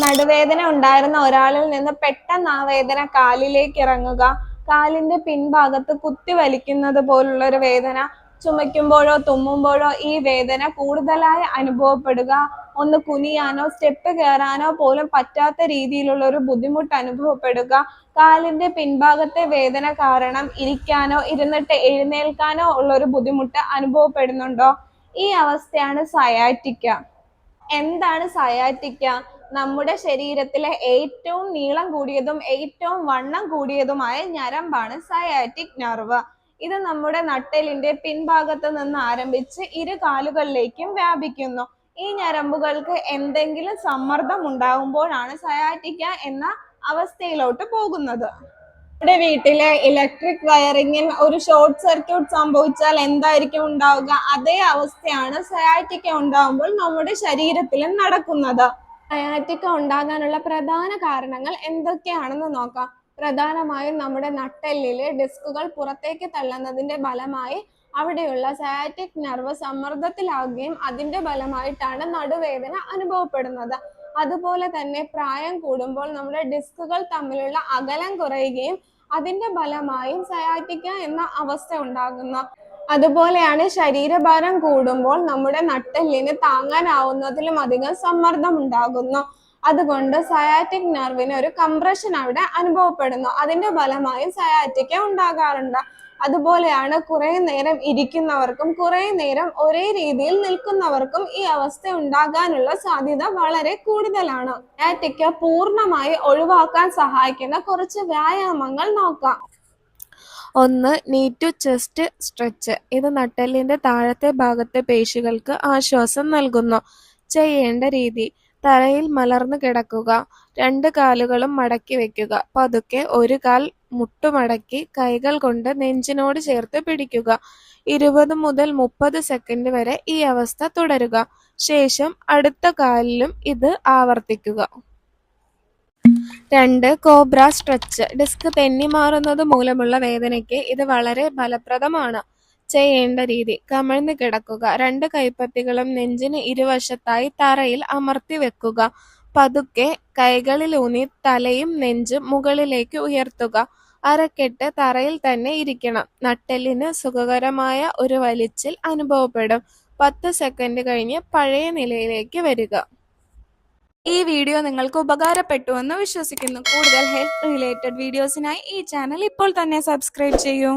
നടുവേദന ഉണ്ടായിരുന്ന ഒരാളിൽ നിന്ന് പെട്ടെന്ന് ആ വേദന കാലിലേക്ക് ഇറങ്ങുക, കാലിന്റെ പിൻഭാഗത്ത് കുത്തി വലിക്കുന്നത് പോലുള്ള ഒരു വേദന, ചുമയ്ക്കുമ്പോഴോ തുമ്മുമ്പോഴോ ഈ വേദന കൂടുതലായി അനുഭവപ്പെടുക, ഒന്ന് കുനിയാനോ സ്റ്റെപ്പ് കയറാനോ പോലും പറ്റാത്ത രീതിയിലുള്ള ഒരു ബുദ്ധിമുട്ട് അനുഭവപ്പെടുക, കാലിന്റെ പിൻഭാഗത്തെ വേദന കാരണം ഇരിക്കാനോ ഇരുന്നിട്ട് എഴുന്നേൽക്കാനോ ഉള്ള ഒരു ബുദ്ധിമുട്ട് അനുഭവപ്പെടുന്നുണ്ടോ? ഈ അവസ്ഥയാണ് സയാറ്റിക്ക. എന്താണ് സയാറ്റിക്ക? നമ്മുടെ ശരീരത്തിലെ ഏറ്റവും നീളം കൂടിയതും ഏറ്റവും വണ്ണം കൂടിയതുമായ ഞരമ്പാണ് സയാറ്റിക് നെർവ്. ഇത് നമ്മുടെ നട്ടെല്ലിന്റെ പിൻഭാഗത്ത് നിന്ന് ആരംഭിച്ച് ഇരു കാലുകളിലേക്കും വ്യാപിക്കുന്നു. ഈ ഞരമ്പുകൾക്ക് എന്തെങ്കിലും സമ്മർദ്ദം ഉണ്ടാകുമ്പോഴാണ് സയാറ്റിക്ക എന്ന അവസ്ഥയിലോട്ട് പോകുന്നത്. നമ്മുടെ വീട്ടിലെ ഇലക്ട്രിക് വയറിങ്ങിൽ ഒരു ഷോർട്ട് സർക്യൂട്ട് സംഭവിച്ചാൽ എന്തായിരിക്കും ഉണ്ടാവുക? അതേ അവസ്ഥയാണ് സയാറ്റിക്ക ഉണ്ടാകുമ്പോൾ നമ്മുടെ ശരീരത്തിലും നടക്കുന്നത്. സയാറ്റിക്ക ഉണ്ടാകാനുള്ള പ്രധാന കാരണങ്ങൾ എന്തൊക്കെയാണെന്ന് നോക്കാം. പ്രധാനമായും നമ്മുടെ നട്ടെല്ലിലെ ഡിസ്കുകൾ പുറത്തേക്ക് തള്ളുന്നതിന്റെ ഫലമായി അവിടെയുള്ള സയാറ്റിക് നെർവ് സമ്മർദ്ദത്തിലാവുകയും അതിന്റെ ഫലമായിട്ടാണ് നടുവേദന അനുഭവപ്പെടുന്നത്. അതുപോലെ തന്നെ പ്രായം കൂടുമ്പോൾ നമ്മുടെ ഡിസ്കുകൾ തമ്മിലുള്ള അകലം കുറയുകയും അതിന്റെ ഫലമായും സയാറ്റിക്ക എന്ന അവസ്ഥ ഉണ്ടാകുന്നു. അതുപോലെയാണ് ശരീരഭാരം കൂടുമ്പോൾ നമ്മുടെ നട്ടെല്ലിന് താങ്ങാനാവുന്നതിലും അധികം സമ്മർദ്ദം ഉണ്ടാകുന്നു. അതുകൊണ്ട് സയാറ്റിക് നെർവിന് ഒരു കംപ്രഷൻ അവിടെ അനുഭവപ്പെടുന്നു. അതിന്റെ ഫലമായും സയാറ്റിക്ക ഉണ്ടാകാറുണ്ട്. അതുപോലെയാണ് കുറെ നേരം ഇരിക്കുന്നവർക്കും കുറെ നേരം ഒരേ രീതിയിൽ നിൽക്കുന്നവർക്കും ഈ അവസ്ഥ ഉണ്ടാകാനുള്ള സാധ്യത വളരെ കൂടുതലാണ്. സയാറ്റിക്ക പൂർണ്ണമായി ഒഴിവാക്കാൻ സഹായിക്കുന്ന കുറച്ച് വ്യായാമങ്ങൾ നോക്കാം. ഒന്ന്, നീ ടു ചെസ്റ്റ് സ്ട്രെച്ച്. ഇത് നട്ടെല്ലിന്റെ താഴത്തെ ഭാഗത്തെ പേശികൾക്ക് ആശ്വാസം നൽകുന്നു. ചെയ്യേണ്ട രീതി: തറയിൽ മലർന്നു കിടക്കുക, രണ്ട് കാലുകളും മടക്കി വെക്കുക, പതുക്കെ ഒരു കാൽ മുട്ടുമടക്കി കൈകൾ കൊണ്ട് നെഞ്ചിനോട് ചേർത്ത് പിടിക്കുക. 20 മുതൽ 30 സെക്കൻഡ് വരെ ഈ അവസ്ഥ തുടരുക. ശേഷം അടുത്ത കാലിലും ഇത് ആവർത്തിക്കുക. 2, കോബ്ര സ്ട്രെച്ച്. ഡിസ്ക് തെന്നിമാറുന്നത് മൂലമുള്ള വേദനയ്ക്ക് ഇത് വളരെ ഫലപ്രദമാണ്. ചെയ്യേണ്ട രീതി: കമിഴ്ന്ന് കിടക്കുക, രണ്ട് കൈപ്പത്തികളും നെഞ്ചിന് ഇരുവശത്തായി തറയിൽ അമർത്തി വെക്കുക, പതുക്കെ കൈകളിലൂന്നി തലയും നെഞ്ചും മുകളിലേക്ക് ഉയർത്തുക. അരക്കെട്ട് തറയിൽ തന്നെ ഇരിക്കണം. നട്ടെല്ലിന് സുഖകരമായ ഒരു വലിച്ചിൽ അനുഭവപ്പെടും. 10 സെക്കൻഡ് കഴിഞ്ഞ് പഴയ നിലയിലേക്ക് വരിക. ഈ വീഡിയോ നിങ്ങൾക്ക് ഉപകാരപ്പെട്ടുവെന്ന് വിശ്വസിക്കുന്നു. കൂടുതൽ ഹെൽത്ത് റിലേറ്റഡ് വീഡിയോസിനായി ഈ ചാനൽ ഇപ്പോൾ തന്നെ സബ്സ്ക്രൈബ് ചെയ്യൂ.